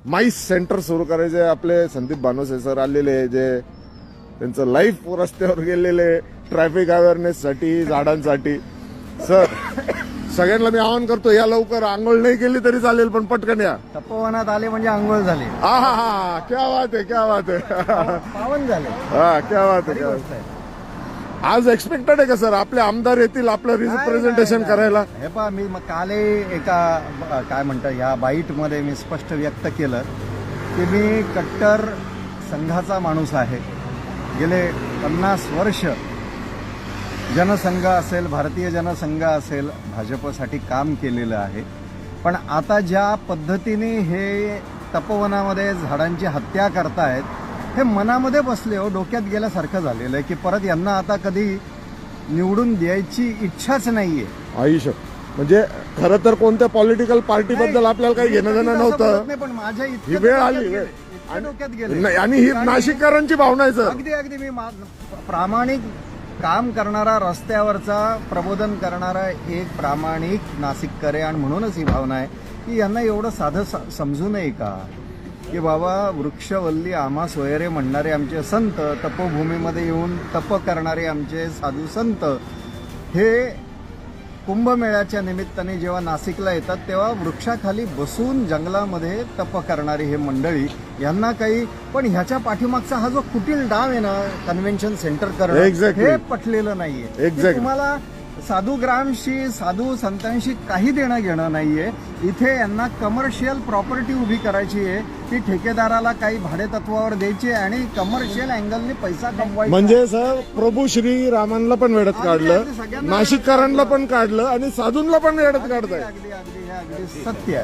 MICE centre सुरू करायचे आपले संदीप भानोसे सर आलेले, जे त्यांचं लाईफ रस्त्यावर गेलेले ट्रॅफिक अवेअरनेससाठी, झाडांसाठी. सर सगळ्यांना मी आवाहन करतो, या लवकर. आंघोळ नाही केली तरी चालेल, पण पटकन या. तपोवनात आले म्हणजे आंघोळ झाली. हा हा हा, क्या बात आहे, क्या बात आहे. पावन झाले. हा, क्या बात आहे, क्या बात आहे. आज एक्सपेक्टेड आहे का सर आपले आमदार येतील आपलं रिप्रेझेंटेशन करायला? हे पहा, मी काल एका काय म्हणतात या बाईट मध्ये मी स्पष्ट व्यक्त केलं की मी कट्टर संघाचा माणूस आहे. गेले 50 वर्ष जनसंघ असेल, भारतीय जनसंघ असेल, भाजपसाठी काम केलेलं आहे. पण आता ज्या पद्धतीने हे तपोवनामध्ये झाडांची हत्या करतायत, हे मनामध्ये बसले हो, डोक्यात गेल्यासारखं झालेलं आहे की परत यांना आता कधी निवडून द्यायची इच्छाच नाहीये. आयुष्य म्हणजे खरं तर कोणत्या पॉलिटिकल पार्टी बद्दल आपल्याला काही घेणं देणं नव्हतं, पण माझ्या ही वेळ आली डोक्यात गेले. आणि ही नाशिककरांची भावना आहे सर. अगदी अगदी मी प्रामाणिक काम करणारा, रस्त्यावरचा प्रबोधन करणारा एक प्रामाणिक नाशिककर आहे. आणि म्हणूनच ही भावना आहे की यांना एवढं साधं समजू नये का की बाबा वृक्षवल्ली आम्हा सोयरे म्हणणारे आमचे संत, तपोभूमीमध्ये येऊन तप करणारे आमचे साधू संत, हे कुंभमेळ्याच्या निमित्ताने जेव्हा नाशिकला येतात तेव्हा वृक्षाखाली बसून जंगलामध्ये तप करणारी हे मंडळी, यांना काही पण ह्याच्या पाठीमागचा हा जो कुटील डाव आहे ना, कन्व्हेन्शन सेंटर करणं, हे पटलेलं नाहीये. तुम्हाला साधुग्रामशी, साधू संतांशी काही देणं घेणं नाहीये. इथे यांना कमर्शियल प्रॉपर्टी उभी करायची आहे, ती ठेकेदाराला काही भाडेतत्वावर द्यायची आणि कमर्शियल अँगलने पैसा कमवायचा. म्हणजे सर प्रभू श्री रामांना पण वेळत काढलं, नाशिककरांना पण काढलं आणि साधूंना पण वेळत काढताय. अगदी अगदी अगदी सत्य आहे.